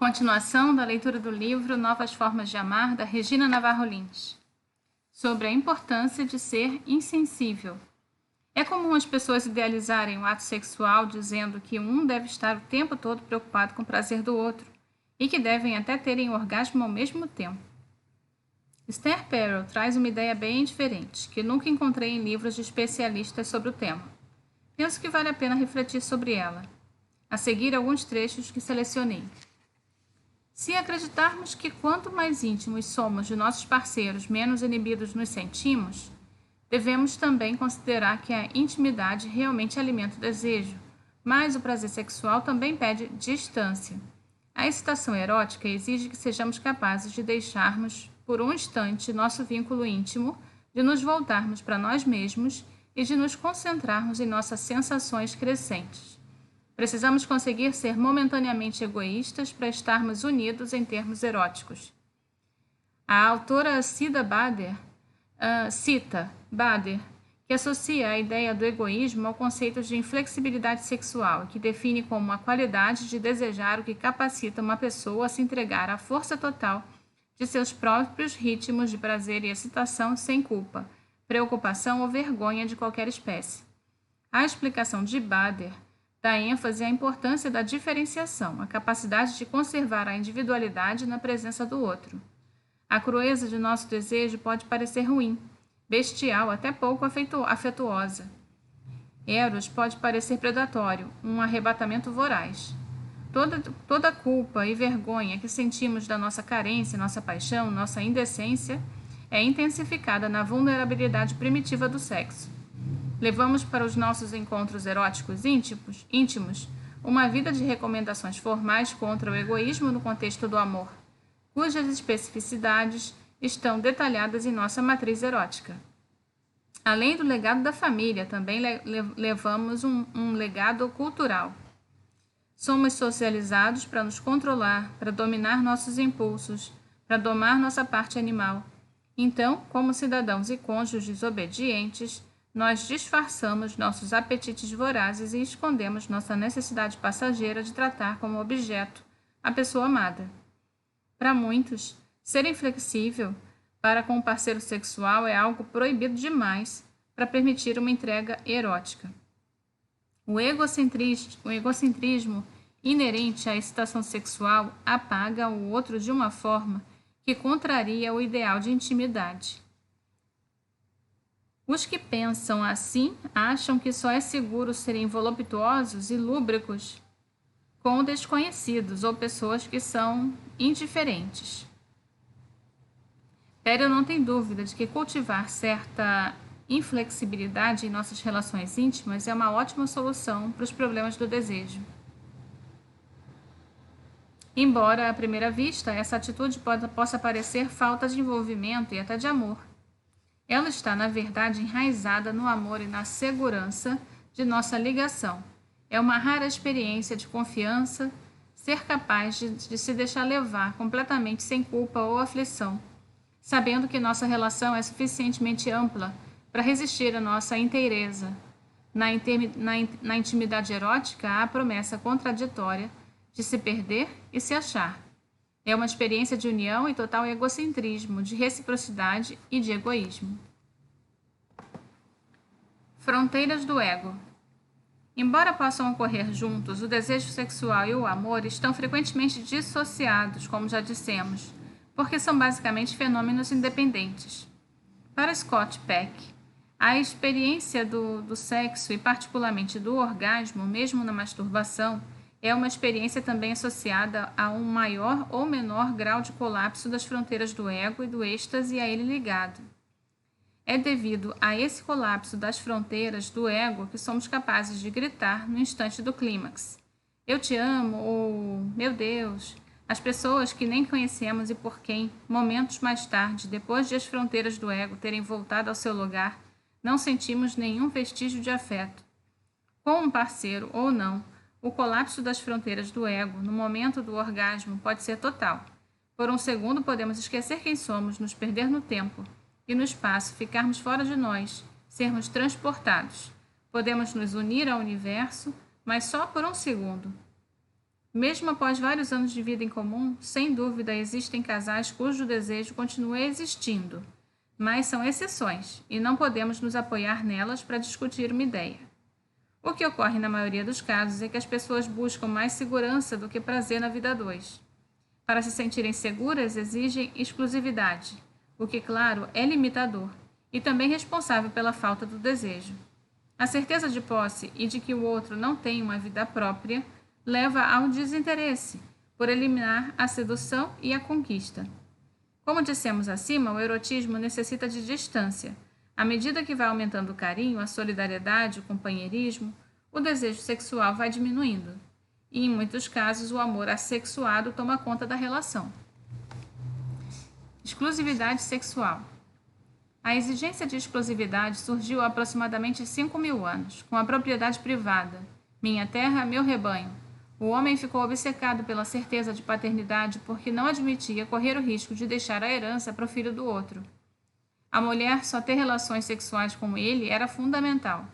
Continuação da leitura do livro Novas Formas de Amar, da Regina Navarro Lins. Sobre a importância de ser insensível. É comum as pessoas idealizarem o ato sexual dizendo que um deve estar o tempo todo preocupado com o prazer do outro e que devem até terem orgasmo ao mesmo tempo. Esther Perel traz uma ideia bem diferente, que nunca encontrei em livros de especialistas sobre o tema. Penso que vale a pena refletir sobre ela. A seguir, alguns trechos que selecionei. Se acreditarmos que quanto mais íntimos somos de nossos parceiros, menos inibidos nos sentimos, devemos também considerar que a intimidade realmente alimenta o desejo, mas o prazer sexual também pede distância. A excitação erótica exige que sejamos capazes de deixarmos, por um instante, nosso vínculo íntimo, de nos voltarmos para nós mesmos e de nos concentrarmos em nossas sensações crescentes. Precisamos conseguir ser momentaneamente egoístas para estarmos unidos em termos eróticos. A autora cita Bader, que associa a ideia do egoísmo ao conceito de inflexibilidade sexual, que define como a qualidade de desejar o que capacita uma pessoa a se entregar à força total de seus próprios ritmos de prazer e excitação sem culpa, preocupação ou vergonha de qualquer espécie. A explicação de Bader dá ênfase à importância da diferenciação, a capacidade de conservar a individualidade na presença do outro. A crueza de nosso desejo pode parecer ruim, bestial, até pouco afetuosa. Eros pode parecer predatório, um arrebatamento voraz. Toda culpa e vergonha que sentimos da nossa carência, nossa paixão, nossa indecência, é intensificada na vulnerabilidade primitiva do sexo. Levamos para os nossos encontros eróticos íntimos uma vida de recomendações formais contra o egoísmo no contexto do amor, cujas especificidades estão detalhadas em nossa matriz erótica. Além do legado da família, também levamos um legado cultural. Somos socializados para nos controlar, para dominar nossos impulsos, para domar nossa parte animal. Então, como cidadãos e cônjuges obedientes, nós disfarçamos nossos apetites vorazes e escondemos nossa necessidade passageira de tratar como objeto a pessoa amada. Para muitos, ser inflexível para com o parceiro sexual é algo proibido demais para permitir uma entrega erótica. O egocentrismo inerente à excitação sexual apaga o outro de uma forma que contraria o ideal de intimidade. Os que pensam assim acham que só é seguro serem voluptuosos e lúbricos com desconhecidos ou pessoas que são indiferentes. Perel não tem dúvida de que cultivar certa inflexibilidade em nossas relações íntimas é uma ótima solução para os problemas do desejo. Embora, à primeira vista, essa atitude possa parecer falta de envolvimento e até de amor, ela está, na verdade, enraizada no amor e na segurança de nossa ligação. É uma rara experiência de confiança ser capaz de se deixar levar completamente sem culpa ou aflição, sabendo que nossa relação é suficientemente ampla para resistir à nossa inteireza. Na intimidade erótica, há a promessa contraditória de se perder e se achar. É uma experiência de união e total egocentrismo, de reciprocidade e de egoísmo. Fronteiras do ego. Embora possam ocorrer juntos, o desejo sexual e o amor estão frequentemente dissociados, como já dissemos, porque são basicamente fenômenos independentes. Para Scott Peck, a experiência do sexo e particularmente do orgasmo, mesmo na masturbação, é uma experiência também associada a um maior ou menor grau de colapso das fronteiras do ego e do êxtase a ele ligado. É devido a esse colapso das fronteiras do ego que somos capazes de gritar no instante do clímax. Eu te amo, ou meu Deus, as pessoas que nem conhecemos e por quem, momentos mais tarde, depois de as fronteiras do ego terem voltado ao seu lugar, não sentimos nenhum vestígio de afeto. Com um parceiro ou não, o colapso das fronteiras do ego no momento do orgasmo pode ser total. Por um segundo podemos esquecer quem somos, nos perder no tempo e no espaço, ficarmos fora de nós, sermos transportados. Podemos nos unir ao universo, mas só por um segundo. Mesmo após vários anos de vida em comum, sem dúvida existem casais cujo desejo continua existindo, mas são exceções e não podemos nos apoiar nelas para discutir uma ideia. O que ocorre na maioria dos casos é que as pessoas buscam mais segurança do que prazer na vida a dois. Para se sentirem seguras, exigem exclusividade, o que, claro, é limitador e também responsável pela falta do desejo. A certeza de posse e de que o outro não tem uma vida própria leva ao desinteresse, por eliminar a sedução e a conquista. Como dissemos acima, o erotismo necessita de distância. À medida que vai aumentando o carinho, a solidariedade, o companheirismo, o desejo sexual vai diminuindo. E, em muitos casos, o amor assexuado toma conta da relação. Exclusividade sexual. A exigência de exclusividade surgiu há aproximadamente 5.000 anos, com a propriedade privada. Minha terra, meu rebanho. O homem ficou obcecado pela certeza de paternidade porque não admitia correr o risco de deixar a herança para o filho do outro. A mulher só ter relações sexuais com ele era fundamental.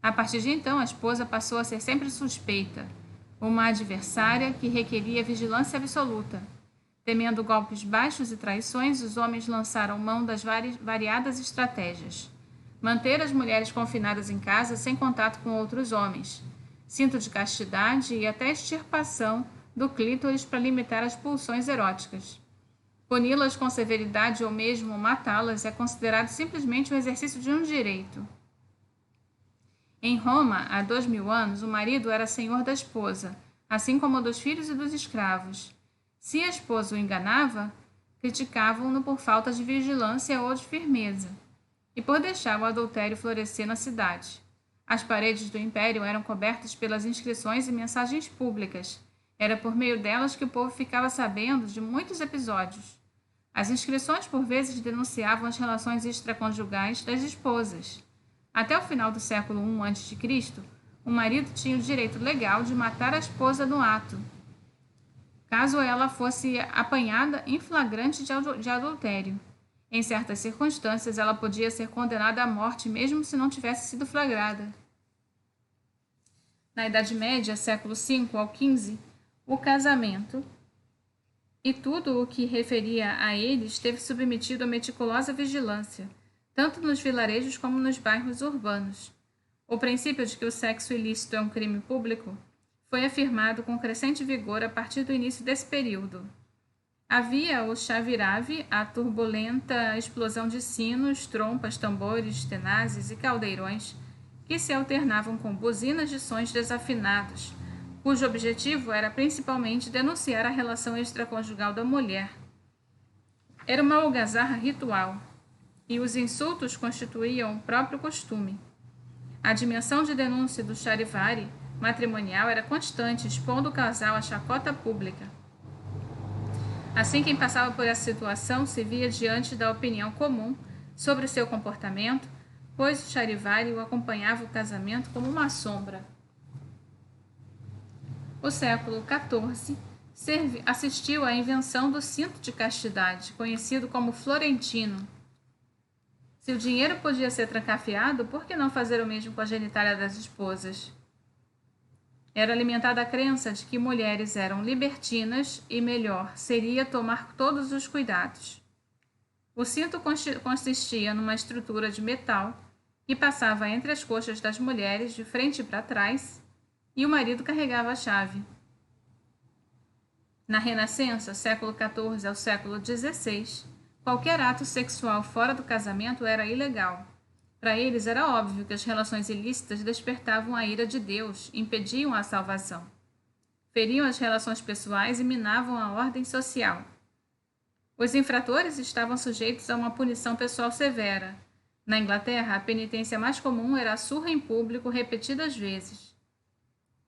A partir de então, a esposa passou a ser sempre suspeita, uma adversária que requeria vigilância absoluta. Temendo golpes baixos e traições, os homens lançaram mão das variadas estratégias. Manter as mulheres confinadas em casa sem contato com outros homens, cinto de castidade e até extirpação do clítoris para limitar as pulsões eróticas. Puni-las com severidade ou mesmo matá-las é considerado simplesmente o exercício de um direito. Em Roma, há 2.000 anos, o marido era senhor da esposa, assim como dos filhos e dos escravos. Se a esposa o enganava, criticavam-no por falta de vigilância ou de firmeza, e por deixar o adultério florescer na cidade. As paredes do império eram cobertas pelas inscrições e mensagens públicas. Era por meio delas que o povo ficava sabendo de muitos episódios. As inscrições por vezes denunciavam as relações extraconjugais das esposas. Até o final do século I a.C., o marido tinha o direito legal de matar a esposa no ato, caso ela fosse apanhada em flagrante de adultério. Em certas circunstâncias, ela podia ser condenada à morte mesmo se não tivesse sido flagrada. Na Idade Média, século V ao XV, o casamento e tudo o que referia a ele esteve submetido a meticulosa vigilância, tanto nos vilarejos como nos bairros urbanos. O princípio de que o sexo ilícito é um crime público foi afirmado com crescente vigor a partir do início desse período. Havia o chavirave, a turbulenta explosão de sinos, trompas, tambores, tenazes e caldeirões, que se alternavam com buzinas de sons desafinados, cujo objetivo era principalmente denunciar a relação extraconjugal da mulher. Era uma algazarra ritual, e os insultos constituíam o próprio costume. A dimensão de denúncia do charivari matrimonial era constante, expondo o casal à chacota pública. Assim, quem passava por essa situação se via diante da opinião comum sobre seu comportamento, pois o charivari o acompanhava o casamento como uma sombra. O século XIV assistiu à invenção do cinto de castidade, conhecido como florentino. Se o dinheiro podia ser trancafiado, por que não fazer o mesmo com a genitália das esposas? Era alimentada a crença de que mulheres eram libertinas e melhor seria tomar todos os cuidados. O cinto consistia numa estrutura de metal que passava entre as coxas das mulheres de frente para trás e o marido carregava a chave. Na Renascença, século XIV ao século XVI, qualquer ato sexual fora do casamento era ilegal. Para eles era óbvio que as relações ilícitas despertavam a ira de Deus, impediam a salvação. Feriam as relações pessoais e minavam a ordem social. Os infratores estavam sujeitos a uma punição pessoal severa. Na Inglaterra, a penitência mais comum era a surra em público repetidas vezes.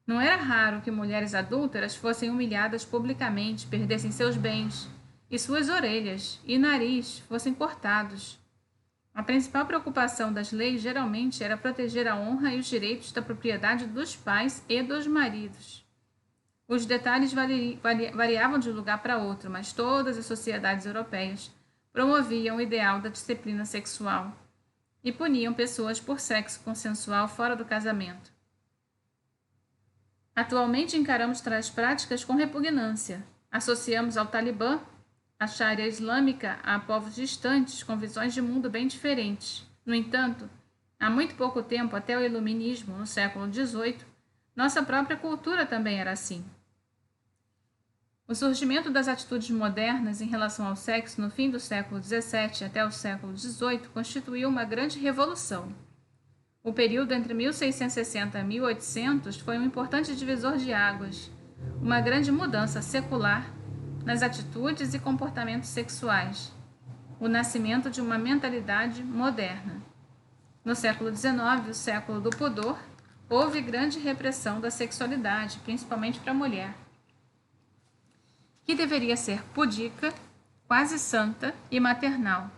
Não era raro que mulheres adúlteras fossem humilhadas publicamente, perdessem seus bens, e suas orelhas e nariz fossem cortados. A principal preocupação das leis geralmente era proteger a honra e os direitos da propriedade dos pais e dos maridos. Os detalhes variavam de um lugar para outro, mas todas as sociedades europeias promoviam o ideal da disciplina sexual e puniam pessoas por sexo consensual fora do casamento. Atualmente encaramos tais práticas com repugnância. Associamos ao Talibã a Sharia islâmica a povos distantes com visões de mundo bem diferentes. No entanto, há muito pouco tempo, até o Iluminismo, no século XVIII, nossa própria cultura também era assim. O surgimento das atitudes modernas em relação ao sexo no fim do século XVII até o século XVIII constituiu uma grande revolução. O período entre 1660 e 1800 foi um importante divisor de águas, uma grande mudança secular nas atitudes e comportamentos sexuais, o nascimento de uma mentalidade moderna. No século XIX, o século do pudor, houve grande repressão da sexualidade, principalmente para a mulher, que deveria ser pudica, quase santa e maternal.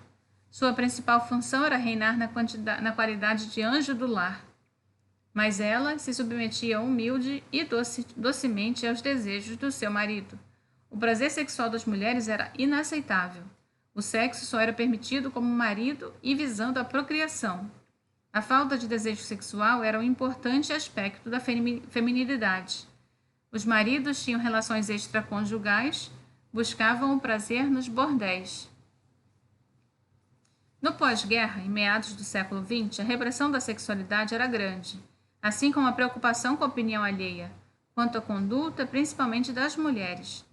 Sua principal função era reinar na qualidade de anjo do lar, mas ela se submetia humilde e docemente aos desejos do seu marido. O prazer sexual das mulheres era inaceitável. O sexo só era permitido como marido e visando a procriação. A falta de desejo sexual era um importante aspecto da feminilidade. Os maridos tinham relações extraconjugais, buscavam o prazer nos bordéis. No pós-guerra, em meados do século XX, a repressão da sexualidade era grande, assim como a preocupação com a opinião alheia, quanto à conduta, principalmente das mulheres.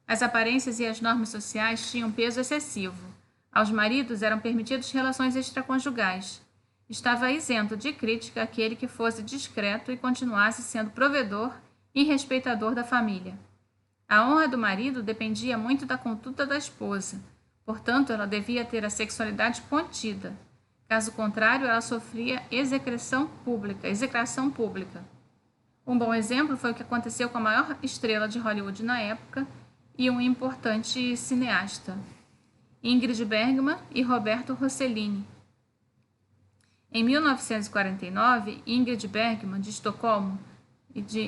As aparências e as normas sociais tinham peso excessivo. Aos maridos eram permitidas relações extraconjugais. Estava isento de crítica aquele que fosse discreto e continuasse sendo provedor e respeitador da família. A honra do marido dependia muito da conduta da esposa, portanto, ela devia ter a sexualidade contida. Caso contrário, ela sofria execração pública. Um bom exemplo foi o que aconteceu com a maior estrela de Hollywood na época e um importante cineasta, Ingrid Bergman e Roberto Rossellini. Em 1949, Ingrid Bergman, de Estocolmo,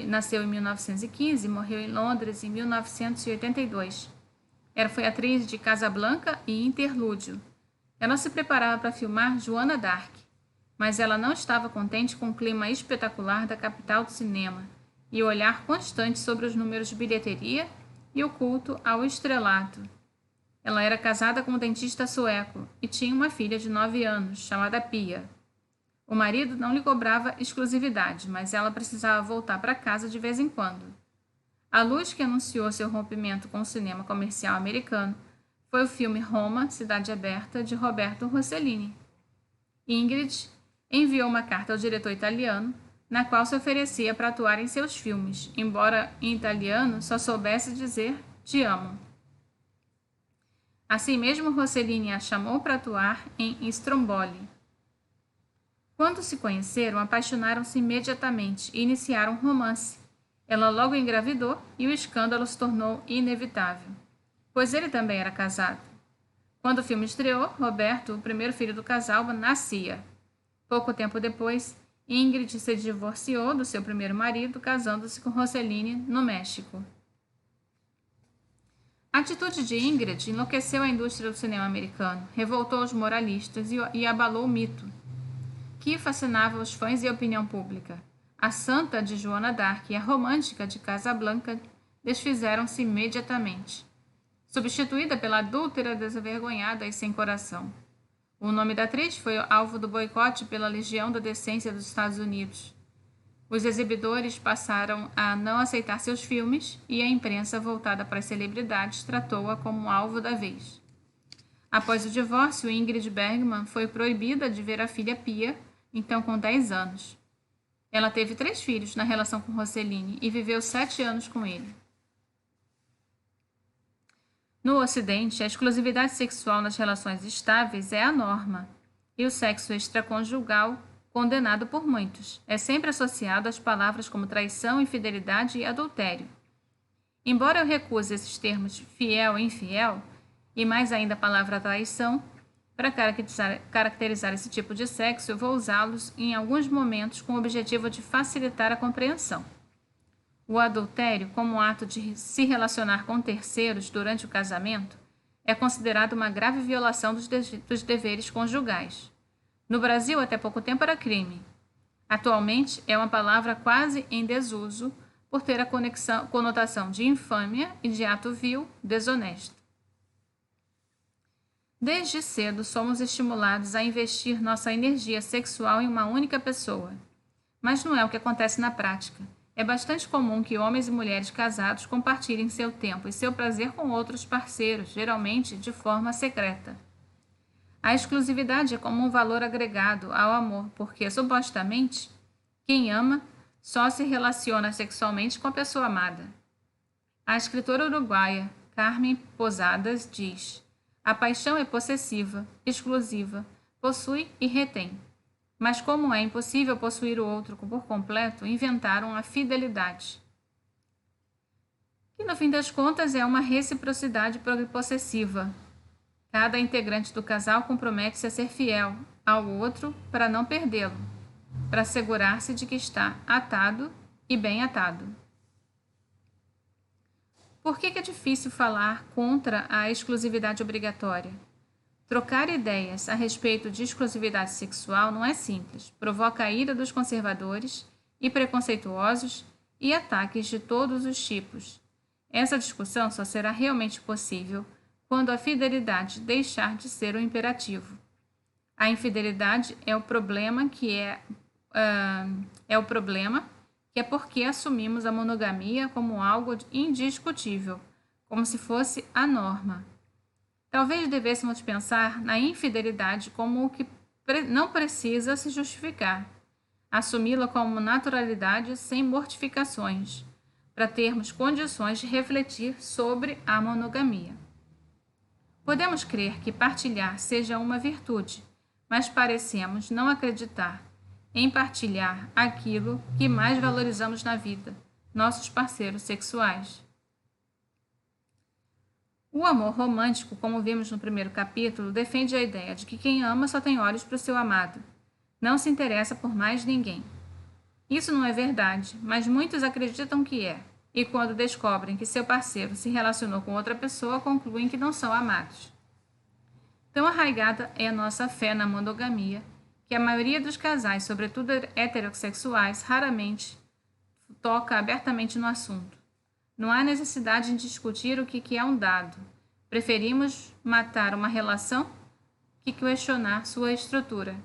nasceu em 1915 e morreu em Londres em 1982. Ela foi atriz de Casablanca e Interlúdio. Ela se preparava para filmar Joana d'Arc, mas ela não estava contente com o clima espetacular da capital do cinema e o olhar constante sobre os números de bilheteria e o culto ao estrelato. Ela era casada com um dentista sueco e tinha uma filha de 9 anos, chamada Pia. O marido não lhe cobrava exclusividade, mas ela precisava voltar para casa de vez em quando. A luz que anunciou seu rompimento com o cinema comercial americano foi o filme Roma, Cidade Aberta, de Roberto Rossellini. Ingrid enviou uma carta ao diretor italiano, na qual se oferecia para atuar em seus filmes, embora em italiano só soubesse dizer "te amo". Assim mesmo, Rossellini a chamou para atuar em Stromboli. Quando se conheceram, apaixonaram-se imediatamente e iniciaram um romance. Ela logo engravidou e o escândalo se tornou inevitável, pois ele também era casado. Quando o filme estreou, Roberto, o primeiro filho do casal, nascia. Pouco tempo depois, Ingrid se divorciou do seu primeiro marido, casando-se com Rossellini no México. A atitude de Ingrid enlouqueceu a indústria do cinema americano, revoltou os moralistas e abalou o mito, que fascinava os fãs e a opinião pública. A santa de Joana d'Arc e a romântica de Casablanca desfizeram-se imediatamente, substituída pela adúltera desavergonhada e sem coração. O nome da atriz foi alvo do boicote pela Legião da Decência dos Estados Unidos. Os exibidores passaram a não aceitar seus filmes e a imprensa voltada para as celebridades tratou-a como alvo da vez. Após o divórcio, Ingrid Bergman foi proibida de ver a filha Pia, então com 10 anos. Ela teve 3 filhos na relação com Rossellini e viveu 7 anos com ele. No Ocidente, a exclusividade sexual nas relações estáveis é a norma, e o sexo extraconjugal, condenado por muitos, é sempre associado às palavras como traição, infidelidade e adultério. Embora eu recuse esses termos fiel e infiel, e mais ainda a palavra traição, para caracterizar esse tipo de sexo, eu vou usá-los em alguns momentos com o objetivo de facilitar a compreensão. O adultério, como ato de se relacionar com terceiros durante o casamento, é considerado uma grave violação dos deveres conjugais. No Brasil, até pouco tempo era crime. Atualmente, é uma palavra quase em desuso, por ter a conotação de infâmia e de ato vil, desonesto. Desde cedo somos estimulados a investir nossa energia sexual em uma única pessoa. Mas não é o que acontece na prática. É bastante comum que homens e mulheres casados compartilhem seu tempo e seu prazer com outros parceiros, geralmente de forma secreta. A exclusividade é como um valor agregado ao amor, porque, supostamente, quem ama só se relaciona sexualmente com a pessoa amada. A escritora uruguaia Carmen Posadas diz: a paixão é possessiva, exclusiva, possui e retém. Mas como é impossível possuir o outro por completo, inventaram a fidelidade, que no fim das contas é uma reciprocidade possessiva. Cada integrante do casal compromete-se a ser fiel ao outro para não perdê-lo, para assegurar-se de que está atado e bem atado. Por que é difícil falar contra a exclusividade obrigatória? Trocar ideias a respeito de exclusividade sexual não é simples, provoca a ira dos conservadores e preconceituosos e ataques de todos os tipos. Essa discussão só será realmente possível quando a fidelidade deixar de ser o imperativo. A infidelidade é o problema que é porque assumimos a monogamia como algo indiscutível, como se fosse a norma. Talvez devêssemos pensar na infidelidade como o que não precisa se justificar, assumi-la como naturalidade sem mortificações, para termos condições de refletir sobre a monogamia. Podemos crer que partilhar seja uma virtude, mas parecemos não acreditar em partilhar aquilo que mais valorizamos na vida, nossos parceiros sexuais. O amor romântico, como vimos no primeiro capítulo, defende a ideia de que quem ama só tem olhos para o seu amado, não se interessa por mais ninguém. Isso não é verdade, mas muitos acreditam que é, e quando descobrem que seu parceiro se relacionou com outra pessoa, concluem que não são amados. Tão arraigada é a nossa fé na monogamia, que a maioria dos casais, sobretudo heterossexuais, raramente toca abertamente no assunto. Não há necessidade de discutir o que é um dado. Preferimos matar uma relação que questionar sua estrutura.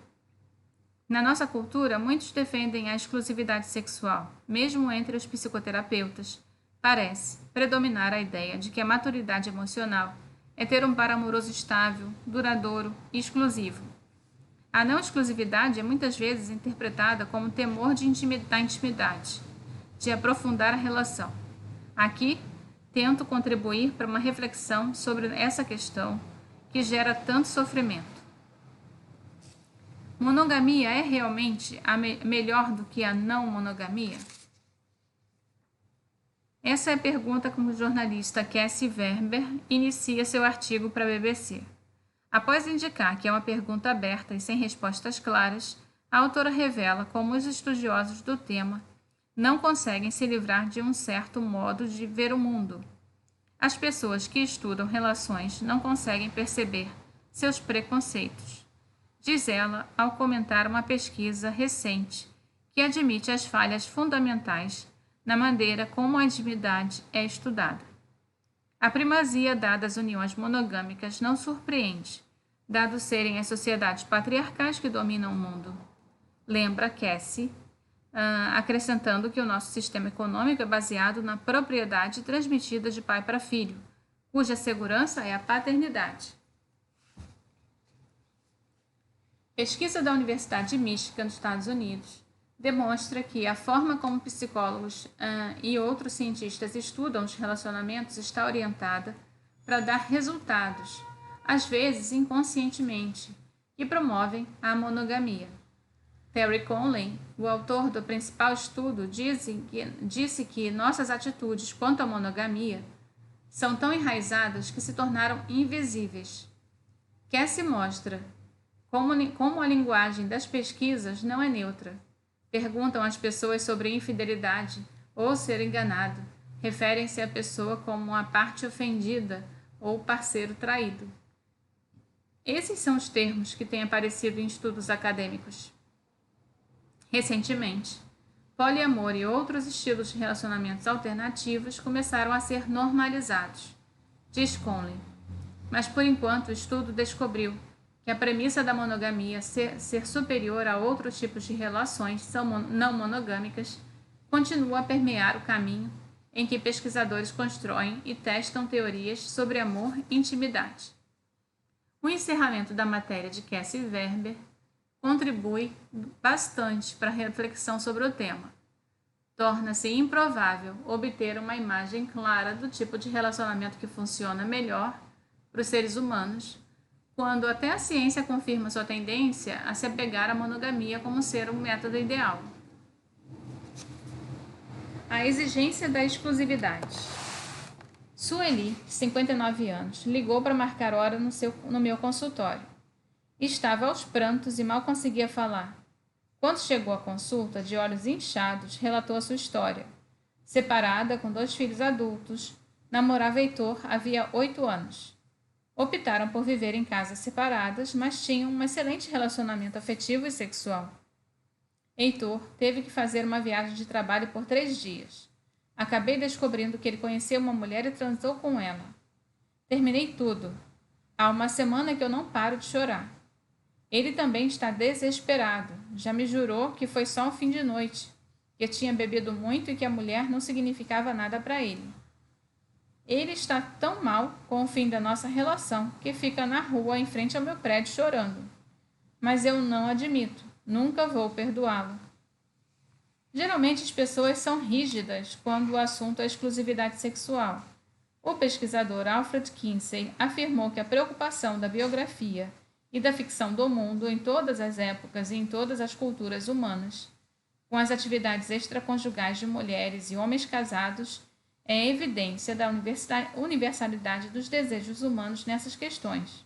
Na nossa cultura, muitos defendem a exclusividade sexual, mesmo entre os psicoterapeutas. Parece predominar a ideia de que a maturidade emocional é ter um par amoroso estável, duradouro e exclusivo. A não exclusividade é muitas vezes interpretada como temor da intimidade, de aprofundar a relação. Aqui, tento contribuir para uma reflexão sobre essa questão que gera tanto sofrimento. Monogamia é realmente melhor do que a não monogamia? Essa é a pergunta como o jornalista Cassie Verber inicia seu artigo para a BBC. Após indicar que é uma pergunta aberta e sem respostas claras, a autora revela como os estudiosos do tema não conseguem se livrar de um certo modo de ver o mundo. As pessoas que estudam relações não conseguem perceber seus preconceitos, diz ela ao comentar uma pesquisa recente que admite as falhas fundamentais na maneira como a intimidade é estudada. A primazia dada às uniões monogâmicas não surpreende, dado serem as sociedades patriarcais que dominam o mundo. Lembra Cassie, acrescentando que o nosso sistema econômico é baseado na propriedade transmitida de pai para filho, cuja segurança é a paternidade. Pesquisa da Universidade de Michigan, nos Estados Unidos, demonstra que a forma como psicólogos e outros cientistas estudam os relacionamentos está orientada para dar resultados, às vezes inconscientemente, que promovem a monogamia. Terry Conley, o autor do principal estudo, disse que nossas atitudes quanto à monogamia são tão enraizadas que se tornaram invisíveis. Cassie mostra como a linguagem das pesquisas não é neutra. Perguntam às pessoas sobre infidelidade ou ser enganado. Referem-se à pessoa como a parte ofendida ou parceiro traído. Esses são os termos que têm aparecido em estudos acadêmicos. Recentemente, poliamor e outros estilos de relacionamentos alternativos começaram a ser normalizados, diz Conley. Mas, por enquanto, o estudo descobriu que a premissa da monogamia ser superior a outros tipos de relações não monogâmicas continua a permear o caminho em que pesquisadores constroem e testam teorias sobre amor e intimidade. O encerramento da matéria de Cassie Verber contribui bastante para a reflexão sobre o tema. Torna-se improvável obter uma imagem clara do tipo de relacionamento que funciona melhor para os seres humanos, quando até a ciência confirma sua tendência a se apegar à monogamia como ser um método ideal. A exigência da exclusividade. Sueli, de 59 anos, ligou para marcar hora no meu consultório. Estava aos prantos e mal conseguia falar. Quando chegou à consulta, de olhos inchados, relatou a sua história. Separada, com 2 filhos adultos, namorava Heitor havia 8 anos. Optaram por viver em casas separadas, mas tinham um excelente relacionamento afetivo e sexual. Heitor teve que fazer uma viagem de trabalho por 3 dias. Acabei descobrindo que ele conheceu uma mulher e transou com ela. Terminei tudo. Há uma semana que eu não paro de chorar. Ele também está desesperado. Já me jurou que foi só um fim de noite, que tinha bebido muito e que a mulher não significava nada para ele. Ele está tão mal com o fim da nossa relação que fica na rua em frente ao meu prédio chorando. Mas eu não admito. Nunca vou perdoá-lo. Geralmente as pessoas são rígidas quando o assunto é exclusividade sexual. O pesquisador Alfred Kinsey afirmou que a preocupação da biografia e da ficção do mundo em todas as épocas e em todas as culturas humanas, com as atividades extraconjugais de mulheres e homens casados, é evidência da universalidade dos desejos humanos nessas questões.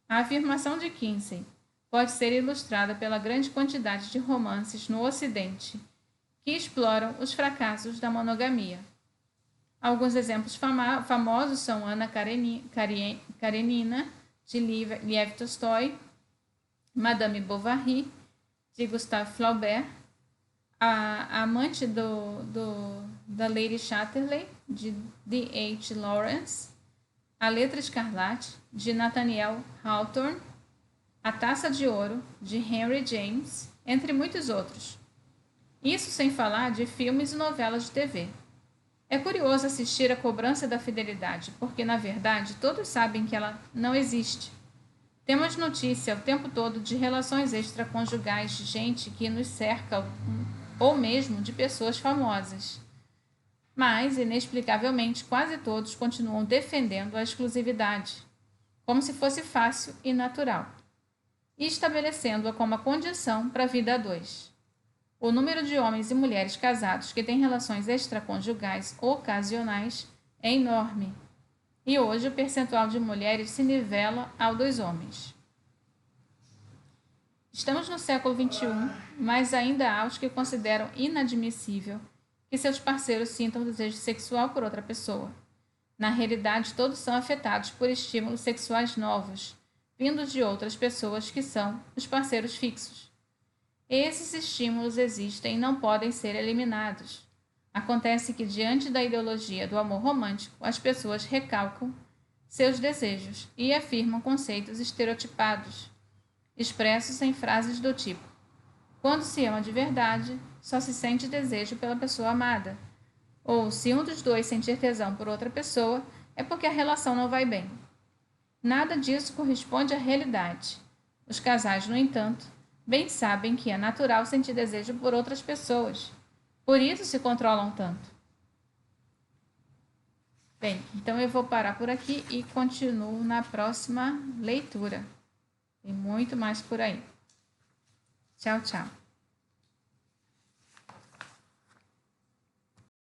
A afirmação de Kinsey pode ser ilustrada pela grande quantidade de romances no Ocidente que exploram os fracassos da monogamia. Alguns exemplos famosos são Ana Karenina, de Liev Tolstói, Madame Bovary, de Gustave Flaubert, a amante da Lady Chatterley, de D.H. Lawrence, A Letra Escarlate, de Nathaniel Hawthorne, A Taça de Ouro, de Henry James, entre muitos outros. Isso sem falar de filmes e novelas de TV. É curioso assistir à cobrança da fidelidade, porque, na verdade, todos sabem que ela não existe. Temos notícia o tempo todo de relações extraconjugais de gente que nos cerca, ou mesmo de pessoas famosas. Mas, inexplicavelmente, quase todos continuam defendendo a exclusividade, como se fosse fácil e natural, e estabelecendo-a como a condição para a vida a dois. O número de homens e mulheres casados que têm relações extraconjugais ocasionais é enorme, e hoje o percentual de mulheres se nivela ao dos homens. Estamos no século XXI, mas ainda há os que consideram inadmissível que seus parceiros sintam desejo sexual por outra pessoa. Na realidade, todos são afetados por estímulos sexuais novos, vindos de outras pessoas que são os parceiros fixos. Esses estímulos existem e não podem ser eliminados. Acontece que, diante da ideologia do amor romântico, as pessoas recalcam seus desejos e afirmam conceitos estereotipados, expressos em frases do tipo: quando se ama de verdade, só se sente desejo pela pessoa amada. Ou, se um dos dois sentir tesão por outra pessoa, é porque a relação não vai bem. Nada disso corresponde à realidade. Os casais, no entanto, bem sabem que é natural sentir desejo por outras pessoas. Por isso se controlam tanto. Bem, então eu vou parar por aqui e continuo na próxima leitura. Tem muito mais por aí. Tchau, tchau.